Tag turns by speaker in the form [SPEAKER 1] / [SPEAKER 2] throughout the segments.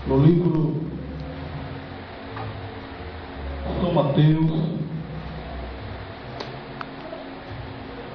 [SPEAKER 1] no livro São Mateus,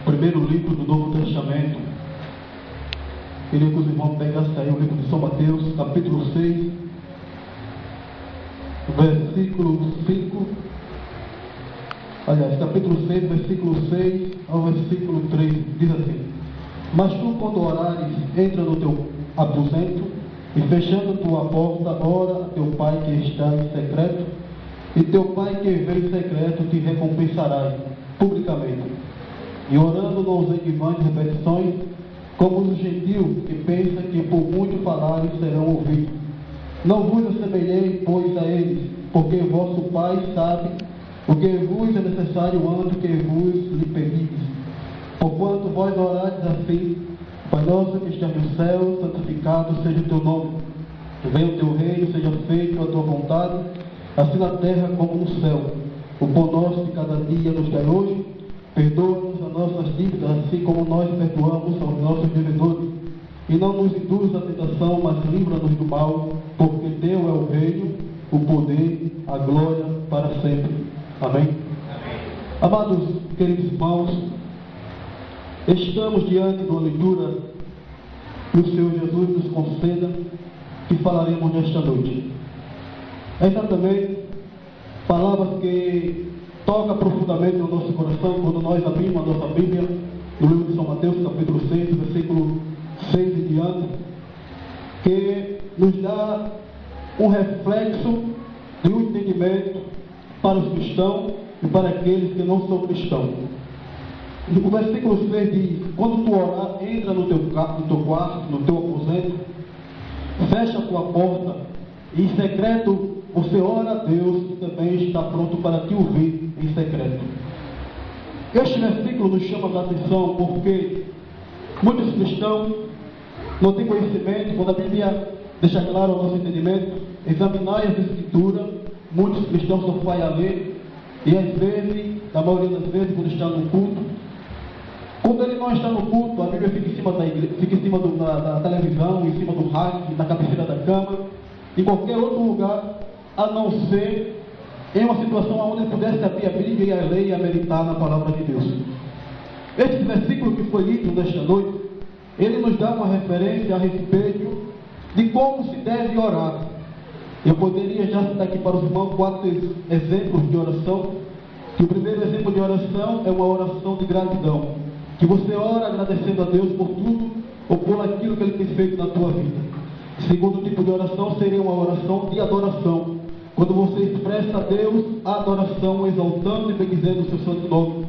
[SPEAKER 1] primeiro livro do Novo Testamento. Queria que os irmãos pegassem aí o livro de São Mateus, capítulo 6, versículo 5. Aliás, capítulo 6, versículo 6 ao versículo 3, diz assim: Mas tu, quando orares, entra no teu aposento, e fechando tua porta, ora a teu Pai que está em secreto, e teu Pai que vê em secreto te recompensará publicamente. E orando não usei vãs repetições, como os gentios que pensam que por muito falarem serão ouvidos. Não vos assemelhei, pois, a eles, porque vosso Pai sabe o que vos é necessário antes que vos lhe pedides. Porquanto vós orares assim: Pai nosso que estás no céu, santificado seja o teu nome. Venha o teu reino, seja feita a tua vontade, assim na terra como no céu. O pão nosso de cada dia nos dai hoje. Perdoa-nos as nossas dívidas, assim como nós perdoamos aos nossos devedores. E não nos induz à tentação, mas livra-nos do mal, porque teu é o reino, o poder, a glória para sempre. Amém? Amém. Amados, queridos irmãos, estamos diante de uma leitura que o Senhor Jesus nos conceda, que falaremos nesta noite. Exatamente, palavras que tocam profundamente no nosso coração quando nós abrimos a nossa Bíblia, no livro de São Mateus, capítulo 6, versículo 6 em diante, que nos dá um reflexo de um entendimento para os cristãos e para aqueles que não são cristãos. O versículo 6 diz: Quando tu orar, entra no teu quarto, no teu aposento, fecha a tua porta, e em secreto você ora a Deus, que também está pronto para te ouvir em secreto. Este versículo nos chama a atenção porque muitos cristãos não têm conhecimento. Quando a Bíblia deixa claro o nosso entendimento, examinar as Escrituras, muitos cristãos só fazem a ler, e às vezes, a maioria das vezes, quando está no culto, quando ele não está no culto, a Bíblia fica em cima da igreja, fica em cima da televisão, em cima do rádio, na cabeceira da cama, em qualquer outro lugar, a não ser em uma situação onde ele pudesse abrir a Bíblia e a ler e a meditar na palavra de Deus. Este versículo que foi lido nesta noite, ele nos dá uma referência a respeito de como se deve orar. Eu poderia já citar aqui para os irmãos 4 exemplos de oração. Que o primeiro exemplo de oração é uma oração de gratidão, que você ora agradecendo a Deus por tudo ou por aquilo que Ele tem feito na tua vida. O segundo tipo de oração seria uma oração de adoração, quando você expressa a Deus a adoração, exaltando e bendizendo o seu santo nome.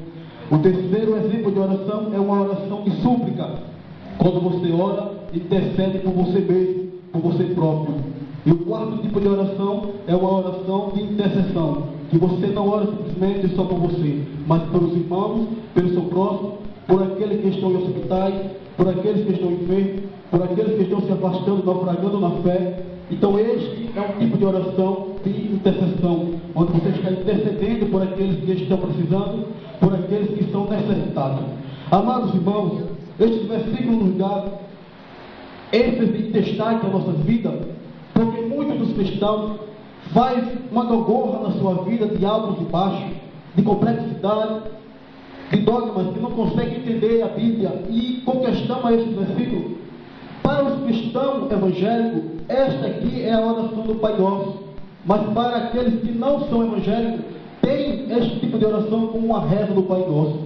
[SPEAKER 1] O terceiro exemplo de oração é uma oração de súplica, quando você ora e intercede por você mesmo, por você próprio. E o quarto tipo de oração é uma oração de intercessão, que você não ora simplesmente só por você, mas pelos irmãos, pelo seu próximo, por aqueles que estão em hospitais, por aqueles que estão enfermos, por aqueles que estão se afastando, naufragando na fé. Então este é um tipo de oração de intercessão, onde você está intercedendo por aqueles que estão precisando, por aqueles que são necessitados. Amados irmãos, este versículo nos dá ênfase e destaque à nossa vida, porque muitos dos cristãos faz uma gangorra na sua vida de altos e baixos, de complexidade, de dogmas, que não conseguem entender a Bíblia. E com questão a este versículo, para os cristãos evangélicos, esta aqui é a oração do Pai Nosso, mas para aqueles que não são evangélicos, tem este tipo de oração como uma reza do Pai Nosso.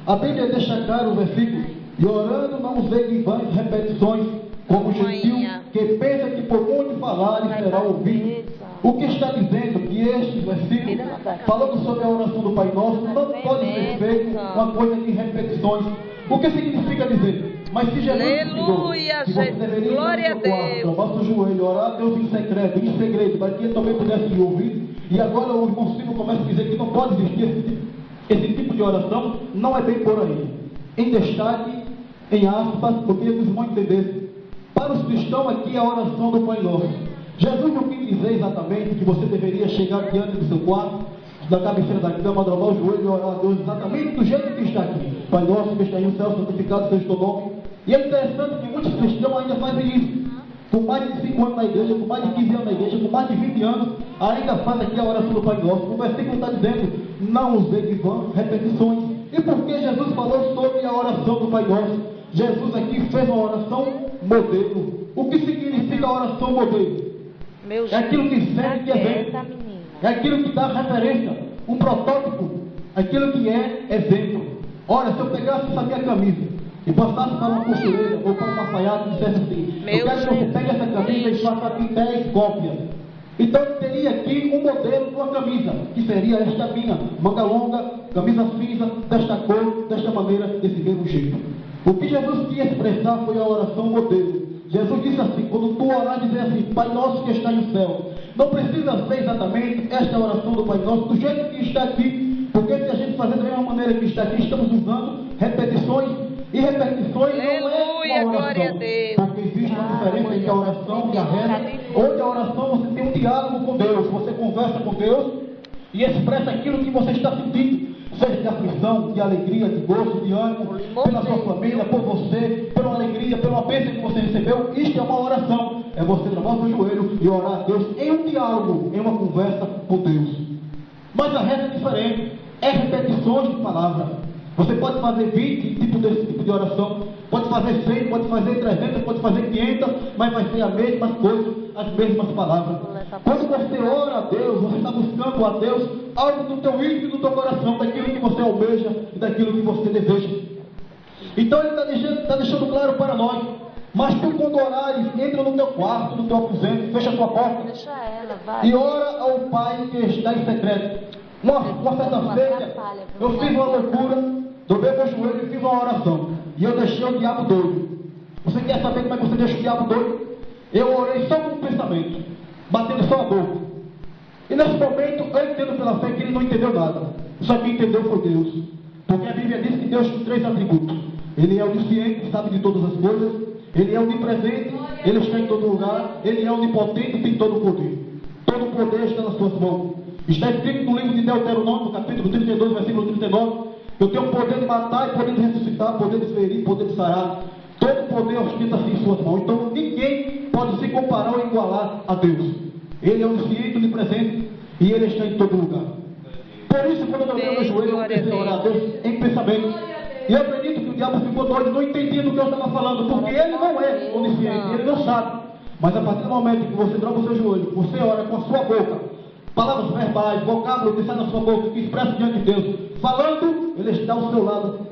[SPEAKER 1] A Bíblia deixa claro o versículo: e orando não usei de vãs repetições, como o gentil que pensa que por muito falar será ouvido. O que está dizendo que este versículo, falando sobre a oração do Pai Nosso, não pode ser feito uma coisa de repetições. O que significa dizer? Mas se Jesus ensinou que você deveria ir no seu quarto, dobrar seu joelho, orar a Deus em secreto, em segredo, para que ele também pudesse lhe ouvir, e agora o irmão Silvio começa a dizer que não pode existir esse tipo de oração, não é bem por aí. Em destaque, em aspas, porque os irmãos entenderem. Para os cristãos aqui é a oração do Pai Nosso. Jesus não quis dizer exatamente que você deveria chegar diante do seu quarto, da cabeceira da cama, dobrar o joelho e orar a Deus exatamente do jeito que está aqui. Pai Nosso que está no céu, santificado seja o teu nome. E é interessante que muitos cristãos ainda fazem isso. com mais de 5 anos na igreja, com mais de 15 anos na igreja, com mais de 20 anos, ainda faz aqui a oração do Pai Nosso. O versículo está dizendo, não usei de vã repetições. E por que Jesus falou sobre a oração do Pai Nosso? Jesus aqui fez uma oração modelo. O que significa a oração modelo? É aquilo que serve de exemplo. É aquilo que dá referência, um protótipo, aquilo que é exemplo. Olha, se eu pegasse essa minha camisa e passasse para uma costureira ou para uma alfaiate e dissesse assim, eu quero que você pegue essa camisa e faça aqui 10 cópias. Então teria aqui um modelo de uma camisa, que seria esta minha, manga longa, camisa cinza, desta cor, desta maneira, desse mesmo jeito. O que Jesus quis expressar foi a oração modelo. Jesus disse assim, quando tu orar, dizer assim, Pai Nosso que está no céu. Não precisa ser exatamente esta oração do Pai Nosso, do jeito que está aqui, porque se a gente fazer da mesma maneira que está aqui, estamos usando repetições, e repetições
[SPEAKER 2] Aleluia,
[SPEAKER 1] não é uma
[SPEAKER 2] glória a
[SPEAKER 1] oração,
[SPEAKER 2] Deus.
[SPEAKER 1] porque existe uma diferença entre a oração e a reza, onde a oração você tem um diálogo com Deus, você conversa com Deus, e expressa aquilo que você está sentindo, seja de aflição, de alegria, de gozo, de ânimo, pela sua família, por você, pela alegria, pela bênção que você recebeu. Isto é uma oração, é você travar o seu joelho e orar a Deus em um diálogo, em uma conversa com Deus. Mas a reza é diferente, é repetições de palavras. Você pode fazer 20 tipos desse tipo de oração, pode fazer 100, pode fazer 300, pode fazer 500, mas vai ser a mesma coisa, as mesmas palavras. Quando você ora a Deus, você está buscando a Deus algo do teu íntimo e do teu coração, daquilo que você almeja e daquilo que você deseja. Então ele está deixando claro para nós, mas tu quando orares, entra no teu quarto, no teu aposento, fecha a tua porta e ora ao Pai que está em secreto. Uma certa-feira, eu fiz uma loucura, dobrei meu joelho e fiz uma oração. E eu deixei o diabo doido. Você quer saber como é que você deixa o diabo doido? Eu orei só com um pensamento, batendo só a boca. E nesse momento, eu entendo pela fé que ele não entendeu nada. Só que entendeu foi Deus. Porque a Bíblia diz que Deus tem 3 atributos. Ele é onisciente, sabe de todas as coisas. Ele é onipresente, ele está em todo lugar. Ele é onipotente e tem todo o poder. Todo o poder está nas suas mãos. Está escrito no livro de Deuteronômio, no capítulo 32, versículo 39, eu tenho poder de matar e poder de ressuscitar, poder de ferir, poder de sarar. Todo poder ostenta assim em suas mãos. Então ninguém pode se comparar ou igualar a Deus. Ele é onisciente, onipresente e ele está em todo lugar. Por isso, quando eu dobrei meu joelho, eu comecei a orar a Deus em pensamento. E eu acredito que o diabo ficou doido, não entendia do que eu estava falando, porque ele não é onisciente, ele não sabe. Mas a partir do momento que você dobra o seu joelho, você ora com a sua boca, palavras verbais, vocábulo que sai da sua boca, que expressa diante de Deus, falando, ele está ao seu lado,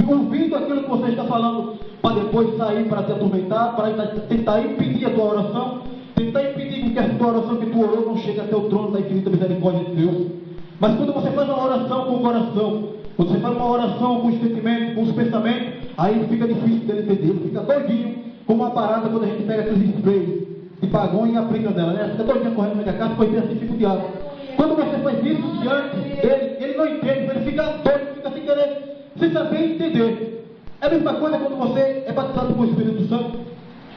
[SPEAKER 1] ouvindo aquilo que você está falando, para depois sair para te atormentar, para tentar impedir a tua oração, tentar impedir que a tua oração que tu orou não chegue até o trono da infinita misericórdia de Deus. Mas quando você faz uma oração com o coração, quando você faz uma oração com os sentimentos, com os pensamentos, aí fica difícil dele entender, ele fica doidinho, como uma parada quando a gente pega aqueles sprays de pagonha e aplica nela, né? Fica doidinho correndo na minha casa, foi assim, fica o diabo. Quando você faz isso diante dele, ele não entende, ele fica doido, fica sem querer, sem saber entender. É a mesma coisa quando você é batizado com o Espírito Santo,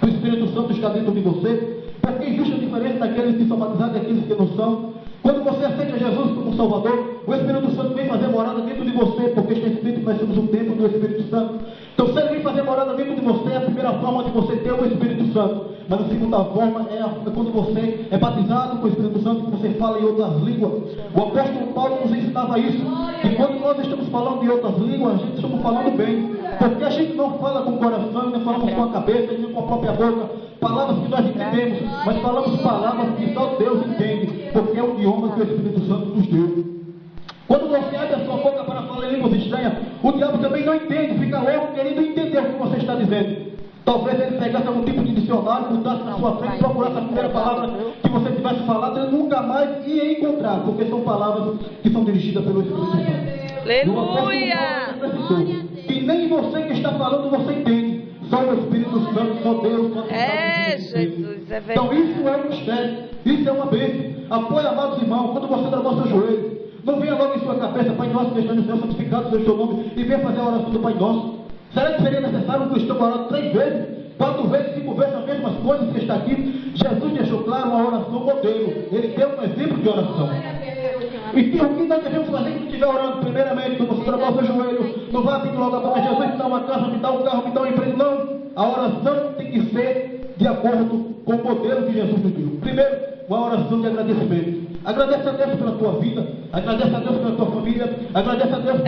[SPEAKER 1] o Espírito Santo está dentro de você, porque existe a diferença daqueles que são batizados e daqueles que não são. Quando você aceita Jesus como Salvador, o Espírito Santo vem fazer morada dentro de você, porque está escrito que nós somos um templo do Espírito Santo. Então, se ele vem fazer morada dentro de você, é a primeira forma de você ter o Espírito Santo. Mas a segunda forma é quando você é batizado com o Espírito Santo, que você fala em outras línguas. O apóstolo Paulo nos ensinava isso, que quando nós estamos falando em outras línguas, a gente estamos falando bem. Porque a gente não fala com o coração, nem falamos com a cabeça, nem com a própria boca, palavras que nós entendemos, mas falamos palavras que só Deus entende, porque é o idioma que o Espírito Santo nos deu. Quando você abre a sua boca para falar em línguas estranhas, o diabo também não entende, fica louco querendo entender o que você está dizendo. Talvez ele pegasse algum tipo de dicionário, botasse na sua frente, procurasse a primeira palavra que você tivesse falado, ele nunca mais ia encontrar, porque são palavras que são dirigidas pelo Espírito Santo.
[SPEAKER 2] Aleluia!
[SPEAKER 1] E nem você que está falando, você entende. Só o Espírito Santo, só Deus, só Deus.
[SPEAKER 2] Jesus, é verdade.
[SPEAKER 1] Então isso é um mistério, isso é uma bênção. Apoie, amados irmãos, quando você dobrar o seu joelho, não venha logo em sua cabeça, Pai Nosso que está no céu, santificado seja o seu nome, e venha fazer a oração do Pai Nosso. Será que seria necessário um cristão orar 3 vezes, 4 vezes, 5 vezes as mesmas coisas que está aqui? Jesus deixou claro uma oração modelo. Ele deu um exemplo de oração. E o que nós devemos fazer quando estiver orando? Primeiramente, quando você dobrar o seu joelho, não vá pedir logo a boca, Jesus me dá uma casa, me dá um carro, me dá um emprego. Não. A oração tem que ser de acordo com o modelo que Jesus nos deu. Primeiro, uma oração de agradecimento. Agradece a Deus pela tua vida, agradece a Deus pela tua família, agradece a Deus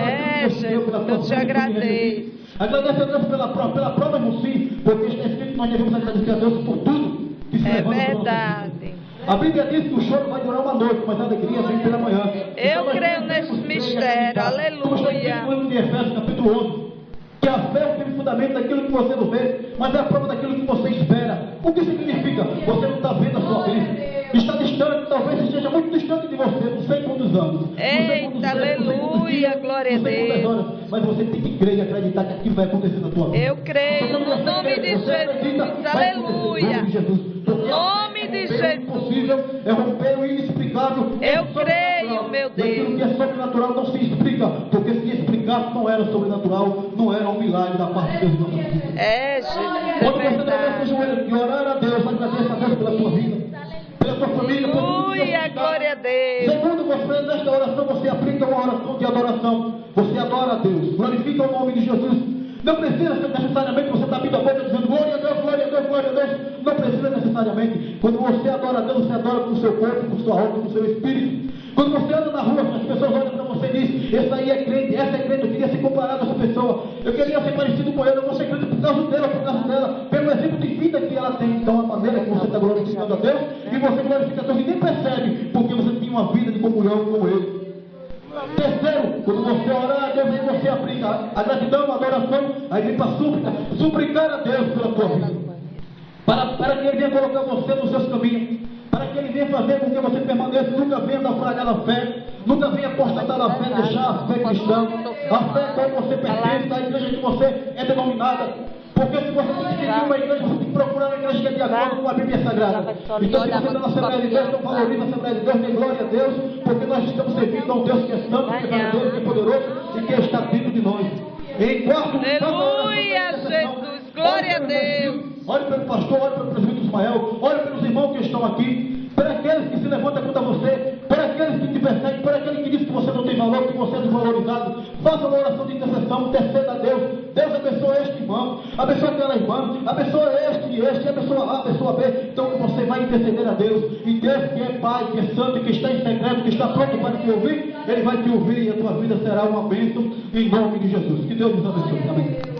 [SPEAKER 1] pela tua
[SPEAKER 2] eu te agradeço.
[SPEAKER 1] Agradece a Deus pela prova no sim, porque está escrito que nós devemos agradecer a Deus por tudo que se levanta para
[SPEAKER 2] verdade.
[SPEAKER 1] a Bíblia diz que o choro vai durar uma noite, mas a alegria vem pela manhã.
[SPEAKER 2] Eu creio nesse mistério, aleluia.
[SPEAKER 1] No livro de Efésios, capítulo 11, que a fé é o firme fundamento daquilo que você não vê, mas é a prova daquilo que você espera. O que significa? Você não está vendo a sua bênção. Está distante, talvez esteja muito distante de você, não sei quantos anos.
[SPEAKER 2] Eita, aleluia, glória a Deus.
[SPEAKER 1] Mas você tem que crer e acreditar que aquilo vai acontecer na tua vida.
[SPEAKER 2] Eu creio no nome de Jesus, aleluia. No nome de Jesus.
[SPEAKER 1] Impossível é romper o inexplicável.
[SPEAKER 2] Eu creio, meu Deus.
[SPEAKER 1] Aquilo que é sobrenatural não se explica, porque se explicasse não era sobrenatural, não era um milagre da parte de Deus.
[SPEAKER 2] Jesus,
[SPEAKER 1] quando
[SPEAKER 2] é
[SPEAKER 1] você através do joelho e orar a Deus, agradeça a Deus pela tua vida, pela tua família, por tudo que Deus te dá.
[SPEAKER 2] Glória a Deus.
[SPEAKER 1] Segundo você, nesta oração, você aplica uma oração de adoração. Você adora a Deus, glorifica o nome de Jesus. Não precisa necessariamente você estar abrindo a boca dizendo glória a Deus, glória a Deus, glória a Deus. Não precisa necessariamente. Quando você adora a Deus, você adora com o seu corpo, com sua alma, com o seu espírito. Quando você anda na rua, as pessoas olham para você e dizem, esse aí é crente, essa é crente, eu queria ser comparado a essa pessoa, eu queria ser parecido com ela, eu vou ser crente por causa dela, pelo exemplo de vida que ela tem. Então a maneira que você está glorificando a Deus, e você glorifica a Deus e nem percebe, porque você tem uma vida de comunhão com Ele. Terceiro, quando você orar a Deus, aí você aplica a gratidão, a adoração, aí vem para súplica, suplicar a Deus pela tua vida, para que Ele venha colocar você nos seus caminhos, para que Ele venha fazer com que você permaneça, nunca venha naufragar na fé, nunca venha apostatar na fé, deixar a fé cristã, a fé a qual você pertence, a igreja que você é denominada. Porque se você tem que seguir uma igreja, você tem que procurar uma igreja que é de acordo com a Bíblia Sagrada. Então, se você está na Assembleia de Deus, não valoriza a Assembleia de Deus, dê glória a Deus, porque nós estamos servindo a um Deus que é santo, que é verdadeiro, que é poderoso e que está dentro de nós. Em quarto,
[SPEAKER 2] aleluia, Jesus, glória a Deus.
[SPEAKER 1] Olhe pelo pastor, olhe pelo presbítero Ismael, olhe pelos irmãos que estão aqui, para aqueles que se levantam contra você, para aqueles que te perseguem, para aqueles que dizem que você não tem valor, que você é desvalorizado. Faça uma oração de intercessão, interceda a Deus. Deus abençoa este irmão, abençoa aquela irmã, abençoa este, abençoa A, abençoa B. Então você vai interceder a Deus, e Deus que é Pai, que é Santo, que está em secreto, que está pronto para te ouvir, Ele vai te ouvir e a tua vida será uma bênção em nome de Jesus. Que Deus nos abençoe. Amém.